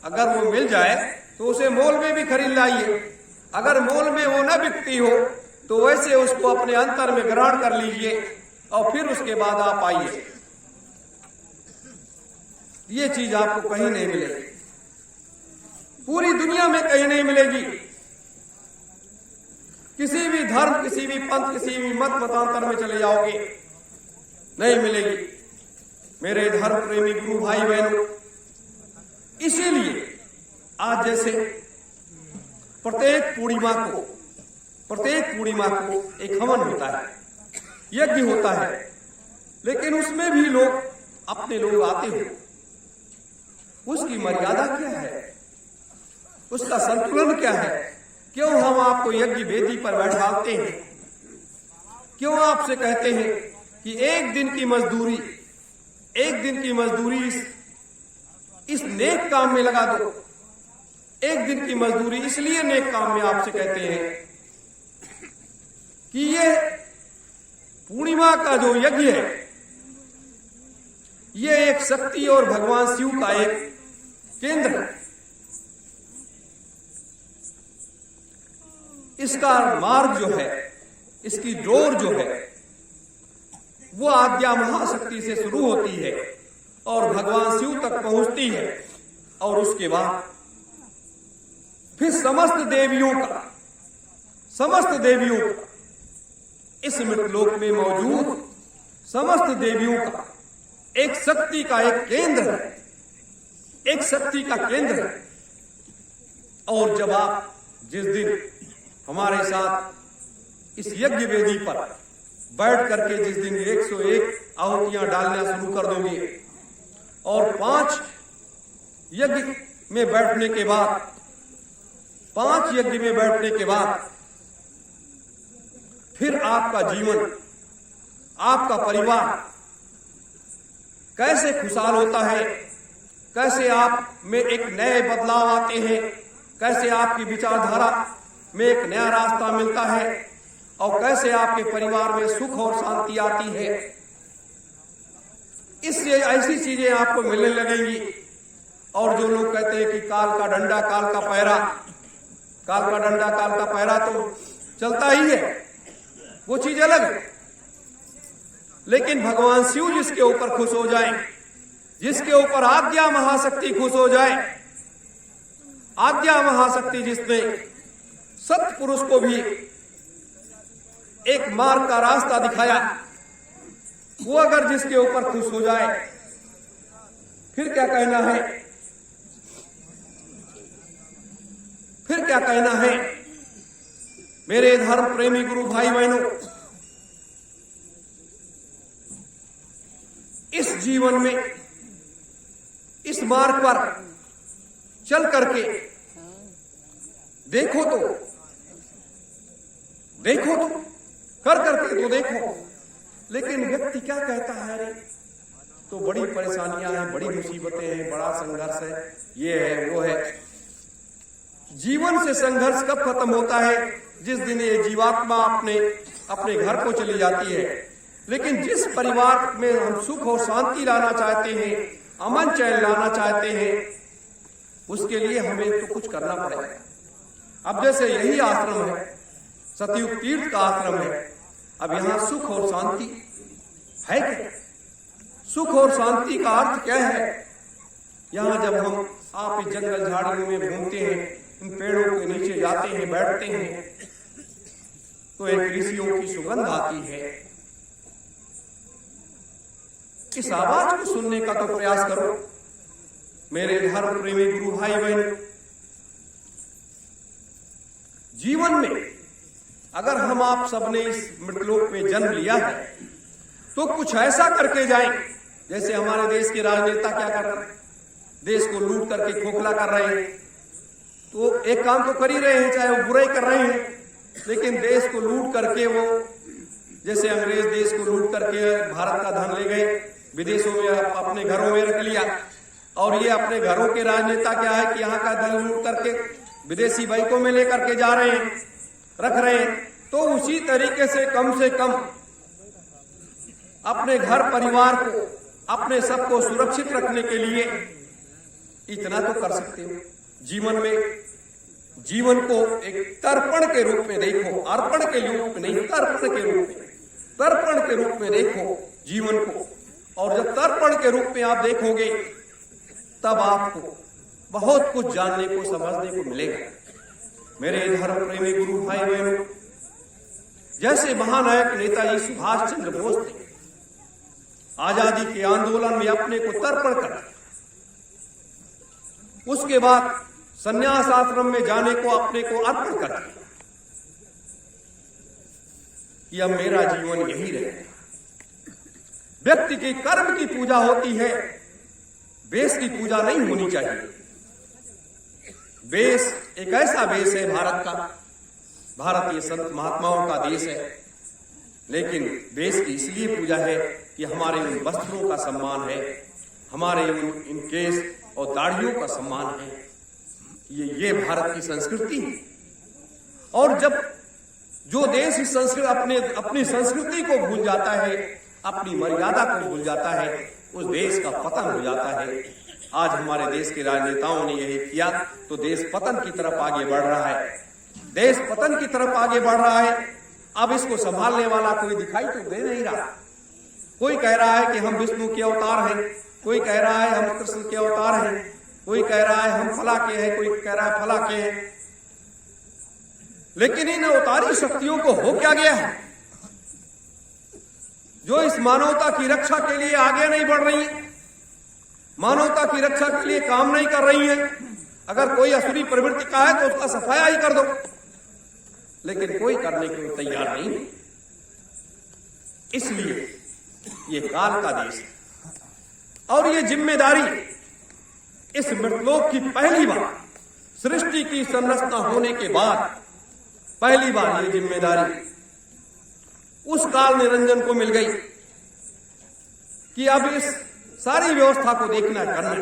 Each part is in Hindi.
अगर वो मिल जाए तो उसे मोल में भी खरीद लाइए। अगर मोल में वो न बिकती हो तो वैसे उसको अपने अंतर में ग्रहण कर लीजिए और फिर उसके बाद आप आइए। ये चीज आपको कहीं नहीं मिलेगी, पूरी दुनिया में कहीं नहीं मिलेगी। किसी भी धर्म, किसी भी पंथ, किसी भी मत मतांतर में चले जाओगे, नहीं मिलेगी मेरे धर्म प्रेमी गुरु भाई बहनों। इसीलिए आज जैसे प्रत्येक पूर्णिमा को एक हवन होता है, यज्ञ होता है, लेकिन उसमें भी लोग अपने लोग आते हैं। उसकी मर्यादा क्या है, उसका संतुलन क्या है? क्यों हम आपको यज्ञ वेदी पर बैठाते हैं? क्यों आपसे कहते हैं कि एक दिन की मजदूरी इस नेक काम में लगा दो? एक दिन की मजदूरी इसलिए नेक काम में आपसे कहते हैं कि ये पूर्णिमा का जो यज्ञ है, ये एक शक्ति और भगवान शिव का एक केंद्र है। इसका मार्ग जो है, इसकी डोर जो है, वो आद्या महाशक्ति से शुरू होती है और भगवान शिव तक पहुंचती है। और उसके बाद फिर समस्त देवियों का इस मृतलोक में मौजूद समस्त देवियों का एक शक्ति का एक केंद्र है, एक शक्ति का केंद्र है। और जब आप जिस दिन हमारे साथ इस यज्ञ वेदी पर बैठ करके जिस दिन 101 आहुतियां डालना शुरू कर दोगे और 5 यज्ञ में बैठने के बाद फिर आपका जीवन, आपका परिवार कैसे खुशहाल होता है, कैसे आप में एक नए बदलाव आते हैं, कैसे आपकी विचारधारा में एक नया रास्ता मिलता है और कैसे आपके परिवार में सुख और शांति आती है। इससे ऐसी चीजें आपको मिलने लगेंगी। और जो लोग कहते हैं कि काल का डंडा काल का पहरा तो चलता ही है, वो चीज अलग है। लेकिन भगवान शिव जिसके ऊपर खुश हो जाए, जिसके ऊपर आद्या महाशक्ति खुश हो जाए, आद्या महाशक्ति जिसने सत्पुरुष को भी एक मार्ग का रास्ता दिखाया, वो अगर जिसके ऊपर खुश हो जाए, फिर क्या कहना है? मेरे धर्म प्रेमी गुरु भाई बहनों, इस जीवन में इस मार्ग पर चल करके देखो तो कर करके तो देखो। लेकिन व्यक्ति क्या कहता है? अरे तो बड़ी परेशानियां हैं, बड़ी मुसीबतें हैं, बड़ा संघर्ष है, ये है वो है। जीवन से संघर्ष कब खत्म होता है? जिस दिन ये जीवात्मा अपने घर को चली जाती है। लेकिन जिस परिवार में हम सुख और शांति लाना चाहते हैं, अमन चैन लाना चाहते हैं, उसके लिए हमें तो कुछ करना पड़ेगा। अब जैसे यही आश्रम है, सतयुग तीर्थ का आश्रम है, अब यहाँ सुख और शांति है क्या? सुख और शांति का अर्थ क्या है? यहाँ जब आप इस जंगल झाड़ियों में घूमते हैं, इन पेड़ों के नीचे जाते हैं, बैठते हैं, तो एक ऋषियों की सुगंध आती है। इस आवाज को सुनने का तो प्रयास करो मेरे धर्म प्रेमी गुरु भाई बहन। जीवन में अगर हम आप सबने इस मृतलोक में जन्म लिया है तो कुछ ऐसा करके जाएं। जैसे हमारे देश के राजनेता क्या कर रहे हैं, देश को लूट करके खोखला कर रहे हैं, तो एक काम तो कर ही रहे हैं, चाहे वो बुराई कर रहे हैं, लेकिन देश को लूट करके वो जैसे अंग्रेज देश को लूट करके भारत का धन ले गए, विदेशों में अपने घरों में रख लिया। और ये अपने घरों के राजनेता क्या है कि यहाँ का धन लूट करके विदेशी बैंकों में लेकर के जा रहे हैं, रख रहे हैं। तो उसी तरीके से कम अपने घर परिवार को, अपने सबको सुरक्षित रखने के लिए इतना तो कर सकते हो जीवन में, जीवन को एक तर्पण के रूप में देखो, अर्पण के रूप में नहीं, तर्पण के रूप में, तर्पण के रूप में देखो जीवन को। और जब तर्पण के रूप में आप देखोगे तब आपको बहुत कुछ जानने को, समझने को मिलेगा। मेरे धर्म प्रेमी गुरु भाई बहनों, जैसे महानायक नेताजी सुभाष चंद्र बोस थे, आजादी के आंदोलन में अपने को तर्पण कर, उसके बाद संन्यास आश्रम में जाने को अपने को अर्पण कर दिया कि अब मेरा जीवन यही रहेगा। व्यक्ति के कर्म की पूजा होती है, वेश की पूजा नहीं होनी चाहिए। वेश एक ऐसा वेश है भारत का, भारत ये संत महात्माओं का देश है, लेकिन वेश की इसलिए पूजा है कि हमारे उन वस्त्रों का सम्मान है, हमारे इन केस और दाढ़ियों का सम्मान है। ये भारत की संस्कृति है। और जब जो देश इस अपनी संस्कृति को भूल जाता है, अपनी मर्यादा को भूल जाता है, उस देश का पतन हो जाता है। आज हमारे देश के राजनेताओं ने यही किया तो देश पतन की तरफ आगे बढ़ रहा है, देश पतन की तरफ आगे बढ़ रहा है। अब इसको संभालने वाला कोई दिखाई तो दे नहीं रहा। कोई कह रहा है कि हम विष्णु के अवतार हैं, कोई कह रहा है हम कृष्ण के अवतार हैं, कोई कह रहा है हम फला के हैं, कोई कह रहा है फला के हैं। लेकिन इन अवतारी शक्तियों को हो क्या गया है जो इस मानवता की रक्षा के लिए आगे नहीं बढ़ रही है, मानवता की रक्षा के लिए काम नहीं कर रही है। अगर कोई असुरी प्रवृत्ति का है तो उसका सफाया ही कर दो, लेकिन कोई करने को तैयार नहीं है। इसलिए ये काल का देश है और ये जिम्मेदारी इस मृतलोक की पहली बार सृष्टि की संरचना होने के बाद पहली बार ये जिम्मेदारी उस काल निरंजन को मिल गई कि अब इस सारी व्यवस्था को देखना करना।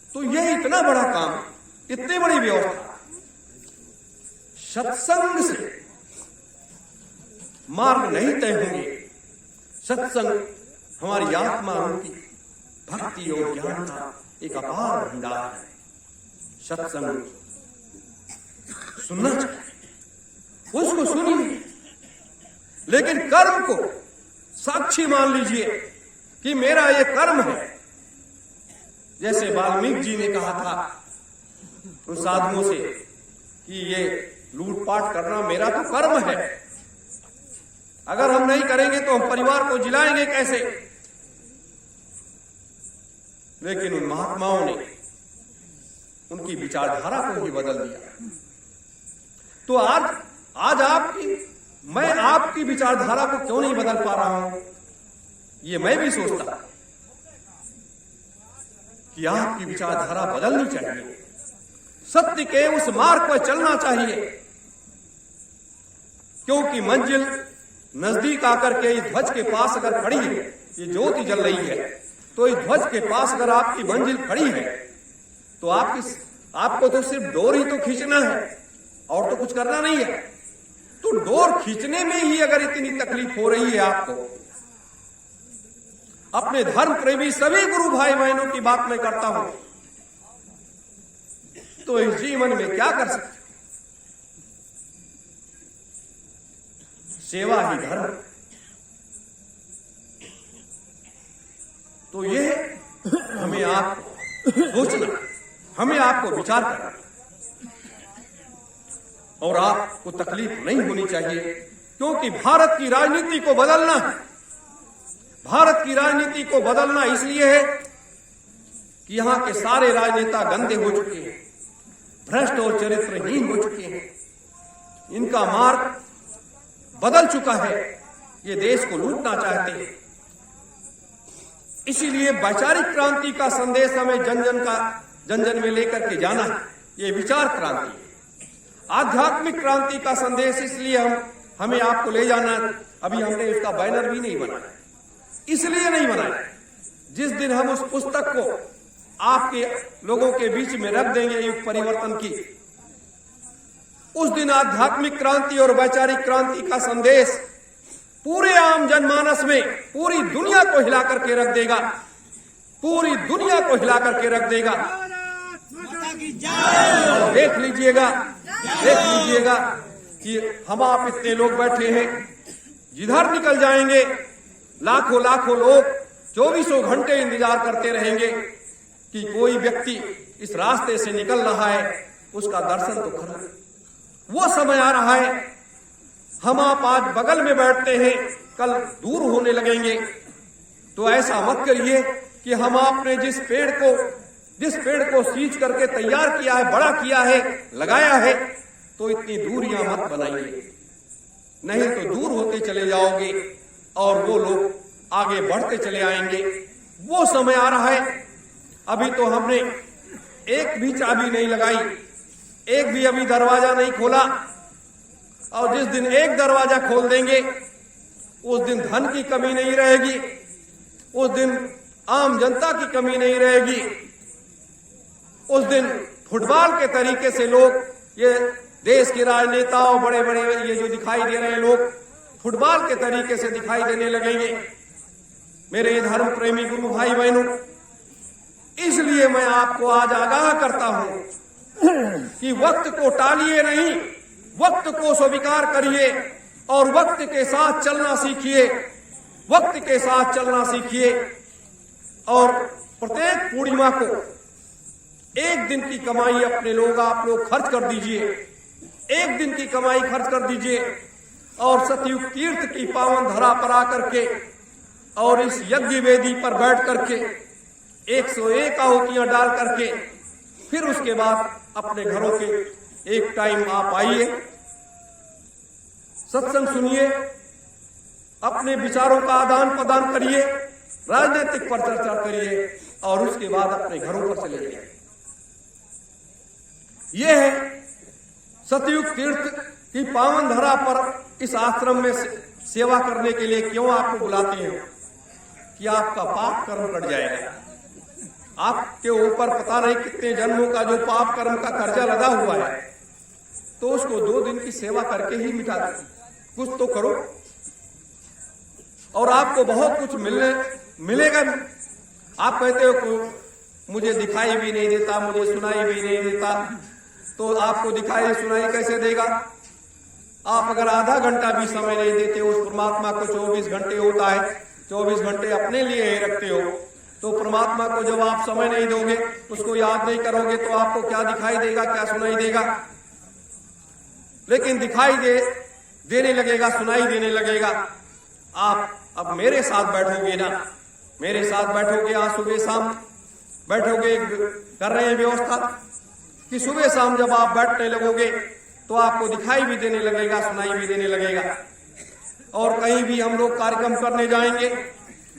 तो ये इतना बड़ा काम, इतनी बड़ी व्यवस्था, सत्संग से मार्ग नहीं तय होंगे। सत्संग हमारी आत्मा की भक्ति और ज्ञान का एक अपार भंडार है। सत्संग सुनना चाहिए, उसको सुनिए, लेकिन कर्म को साक्षी मान लीजिए कि मेरा ये कर्म है। जैसे वाल्मीकि जी ने कहा था उन साधुओं से कि ये लूटपाट करना मेरा तो कर्म है, अगर हम नहीं करेंगे तो हम परिवार को जिलाएंगे कैसे। लेकिन उन महात्माओं ने उनकी विचारधारा को ही बदल दिया। तो आज मैं आपकी विचारधारा को क्यों नहीं बदल पा रहा हूं, ये मैं भी सोचता कि आपकी विचारधारा बदलनी चाहिए, सत्य के उस मार्ग पर चलना चाहिए। क्योंकि मंजिल नजदीक आकर के इस ध्वज के पास अगर खड़ी है, ये ज्योति जल रही है, तो इस ध्वज के पास अगर आपकी मंजिल खड़ी है तो आपको तो सिर्फ डोर ही तो खींचना है और तो कुछ करना नहीं है। तो डोर खींचने में ही अगर इतनी तकलीफ हो रही है आपको, अपने धर्म प्रेमी सभी गुरु भाई बहनों की बात मैं करता हूं, तो इस जीवन में क्या कर सकते? सेवा ही धर्म। तो ये हमें आपको सोचना, हमें आपको विचार करना, और आपको तकलीफ नहीं होनी चाहिए। क्योंकि भारत की राजनीति को बदलना है। भारत की राजनीति को बदलना इसलिए है कि यहां के सारे राजनेता गंदे हो चुके हैं, भ्रष्ट और चरित्रहीन हो चुके हैं, इनका मार्ग बदल चुका है, ये देश को लूटना चाहते हैं। इसीलिए वैचारिक क्रांति का संदेश हमें जन जन में लेकर के जाना है। ये विचार क्रांति है। आध्यात्मिक क्रांति का संदेश इसलिए हमें आपको ले जाना। अभी हमने उसका बैनर भी नहीं बनाया, इसलिए नहीं बनाया, जिस दिन हम उस पुस्तक को आपके लोगों के बीच में रख देंगे युग परिवर्तन की, उस दिन आध्यात्मिक क्रांति और वैचारिक क्रांति का संदेश पूरे आम जनमानस में पूरी दुनिया को हिला करके रख देगा। पूरी दुनिया को हिला करके रख देगा। और देख लीजिएगा कि हम आप इतने लोग बैठे हैं, जिधर निकल जाएंगे लाखों लाखों लोग 24 घंटे इंतजार करते रहेंगे कि कोई व्यक्ति इस रास्ते से निकल रहा है, उसका दर्शन तो करें। वो समय आ रहा है, हम आप आज बगल में बैठते हैं, कल दूर होने लगेंगे। तो ऐसा मत करिए कि हम आपने जिस पेड़ को सींच करके तैयार किया है, बड़ा किया है, लगाया है, तो इतनी दूरियां मत बनाइए, नहीं तो दूर होते चले जाओगे और वो लोग आगे बढ़ते चले आएंगे। वो समय आ रहा है। अभी तो हमने एक भी चाबी नहीं लगाई, एक भी अभी दरवाजा नहीं खोला, और जिस दिन एक दरवाजा खोल देंगे उस दिन धन की कमी नहीं रहेगी, उस दिन आम जनता की कमी नहीं रहेगी। उस दिन फुटबॉल के तरीके से लोग, ये देश के राजनेता और बड़े बड़े ये जो दिखाई दे रहे हैं लोग, फुटबॉल के तरीके से दिखाई देने लगेंगे। मेरे धर्म प्रेमी गुरु भाई बहनों, इसलिए मैं आपको आज आगाह करता हूं कि वक्त को टालिए नहीं, वक्त को स्वीकार करिए और वक्त के साथ चलना सीखिए, वक्त के साथ चलना सीखिए। और प्रत्येक पूर्णिमा को एक दिन की कमाई आप लोग खर्च कर दीजिए, एक दिन की कमाई खर्च कर दीजिए और सतयुग तीर्थ की पावन धरा पर आकर के और इस यज्ञ वेदी पर बैठ करके 101 आहुतियां डाल करके फिर उसके बाद अपने घरों के एक टाइम आप आइए, सत्संग सुनिए, अपने विचारों का आदान प्रदान करिए, राजनीतिक पर चर्चा करिए और उसके बाद अपने घरों पर चले जाइए। यह है सतयुग तीर्थ की पावन धरा पर इस आश्रम में सेवा करने के लिए क्यों आपको बुलाते हैं कि आपका पाप कर्म कट जाएगा। आपके ऊपर पता नहीं कितने जन्मों का जो पाप कर्म का कर्जा लगा हुआ है, तो उसको 2 दिन की सेवा करके ही मिटा दो। कुछ तो करो और आपको बहुत कुछ मिलेगा। आप कहते हो मुझे दिखाई भी नहीं देता, मुझे सुनाई भी नहीं देता, तो आपको दिखाई सुनाई कैसे देगा? आप अगर आधा घंटा भी समय नहीं देते उस परमात्मा को, 24 घंटे होता है, 24 घंटे अपने लिए ही रखते हो, तो परमात्मा को जब आप समय नहीं दोगे, उसको याद नहीं करोगे, तो आपको क्या दिखाई देगा, क्या सुनाई देगा? लेकिन दिखाई देने लगेगा, सुनाई देने लगेगा। आप अब मेरे साथ बैठोगे ना, मेरे साथ बैठोगे, आज सुबह शाम बैठोगे, कर रहे हैं व्यवस्था कि सुबह शाम जब आप बैठने लगोगे तो आपको दिखाई भी देने लगेगा, सुनाई भी देने लगेगा। और कहीं भी हम लोग कार्यक्रम करने जाएंगे,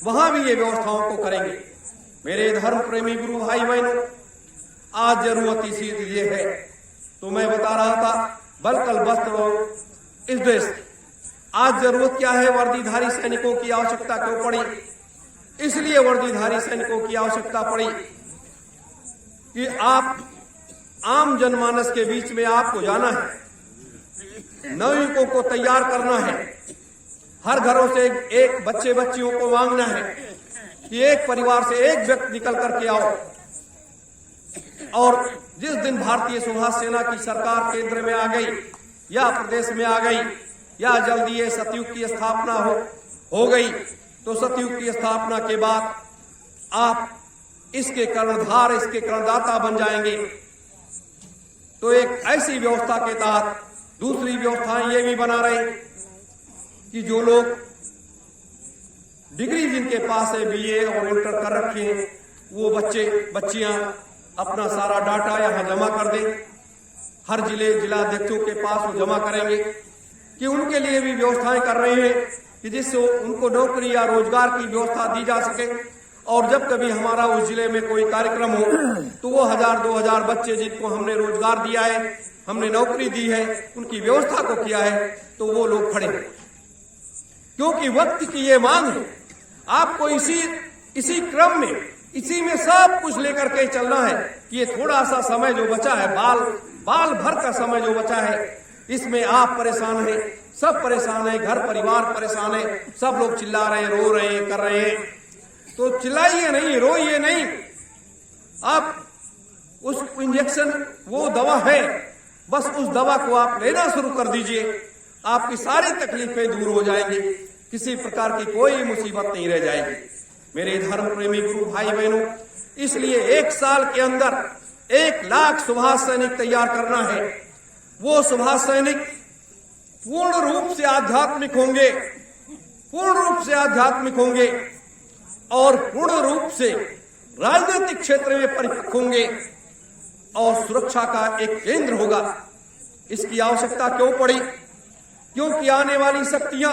वहां भी ये व्यवस्थाओं को करेंगे। मेरे धर्म प्रेमी गुरु भाई बहनों, आज जरूरत इसी ये है, तो मैं बता रहा था बलकल वस्त्र इस देश, आज जरूरत क्या है? वर्दीधारी सैनिकों की आवश्यकता क्यों पड़ी? इसलिए वर्दीधारी सैनिकों की आवश्यकता पड़ी कि आप आम जनमानस के बीच में आपको जाना है, नवयुवकों को तैयार करना है, हर घरों से एक बच्चे बच्चियों को मांगना है कि एक परिवार से एक व्यक्ति निकल करके आओ। और जिस दिन भारतीय सुभाष सेना की सरकार केंद्र में आ गई या प्रदेश में आ गई या जल्दी ये सतयुग की स्थापना हो गई, तो सतयुग की स्थापना के बाद आप इसके कर्णधार, इसके कर्णदाता बन जाएंगे। तो एक ऐसी व्यवस्था के तहत दूसरी व्यवस्थाएं ये भी बना रहे कि जो लोग डिग्री जिनके पास है, बीए और इंटर कर रखे हैं, वो बच्चे बच्चियां अपना सारा डाटा यहाँ जमा कर दें, हर जिलाध्यक्षों के पास वो जमा करेंगे कि उनके लिए भी व्यवस्थाएं कर रहे हैं कि जिससे उनको नौकरी या रोजगार की व्यवस्था दी जा सके। और जब कभी हमारा उस जिले में कोई कार्यक्रम हो तो वो 1000-2000 बच्चे जिनको हमने रोजगार दिया है, हमने नौकरी दी है, उनकी व्यवस्था को किया है, तो वो लोग खड़े हैं, क्योंकि वक्त की ये मांग है। आपको इसी क्रम में, इसी में सब कुछ लेकर के चलना है कि ये थोड़ा सा समय जो बचा है, बाल भर का समय जो बचा है, इसमें आप परेशान हैं, सब परेशान है, घर परिवार परेशान है, सब लोग चिल्ला रहे हैं, रो रहे हैं, कर रहे हैं। तो चिल्लाइए नहीं, रोइए नहीं। आप उस इंजेक्शन, वो दवा है, बस उस दवा को आप लेना शुरू कर दीजिए, आपकी सारी तकलीफें दूर हो जाएंगी, किसी प्रकार की कोई मुसीबत नहीं रह जाएगी। मेरे धर्म प्रेमी गुरु भाई बहनों, इसलिए 1 साल के अंदर 1 लाख सुभाष सैनिक तैयार करना है। वो सुभाष सैनिक पूर्ण रूप से आध्यात्मिक होंगे, पूर्ण रूप से आध्यात्मिक होंगे और पूर्ण रूप से राजनीतिक क्षेत्र में परिपक्व होंगे और सुरक्षा का एक केंद्र होगा। इसकी आवश्यकता क्यों पड़ी? क्योंकि आने वाली शक्तियां,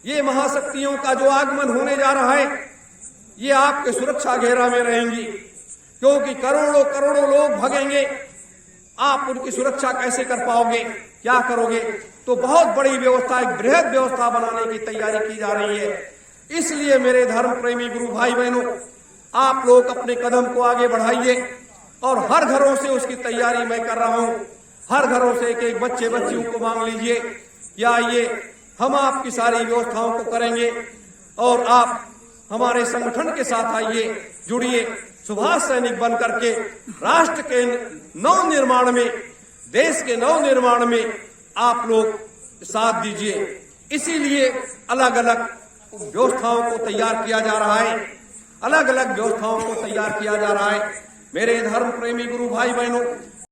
ये महाशक्तियों का जो आगमन होने जा रहा है, ये आपके सुरक्षा घेरा में रहेंगी, क्योंकि करोड़ों करोड़ों लोग भगेंगे। आप उनकी सुरक्षा कैसे कर पाओगे? क्या करोगे? तो बहुत बड़ी व्यवस्था, एक बृहद व्यवस्था बनाने की तैयारी की जा रही है। इसलिए मेरे धर्म प्रेमी गुरु भाई बहनों, आप लोग अपने कदम को आगे बढ़ाइए और हर घरों से उसकी तैयारी मैं कर रहा हूं। हर घरों से एक एक बच्चे बच्चियों को मांग लीजिए कि आइए, हम आपकी सारी व्यवस्थाओं को करेंगे और आप हमारे संगठन के साथ आइए, जुड़िए, सुभाष सैनिक बन करके राष्ट्र के नव निर्माण में, देश के नव निर्माण में आप लोग साथ दीजिए। इसीलिए अलग अलग व्यवस्थाओं को तैयार किया जा रहा है, अलग अलग व्यवस्थाओं को तैयार किया जा रहा है। मेरे धर्म प्रेमी गुरु भाई बहनों,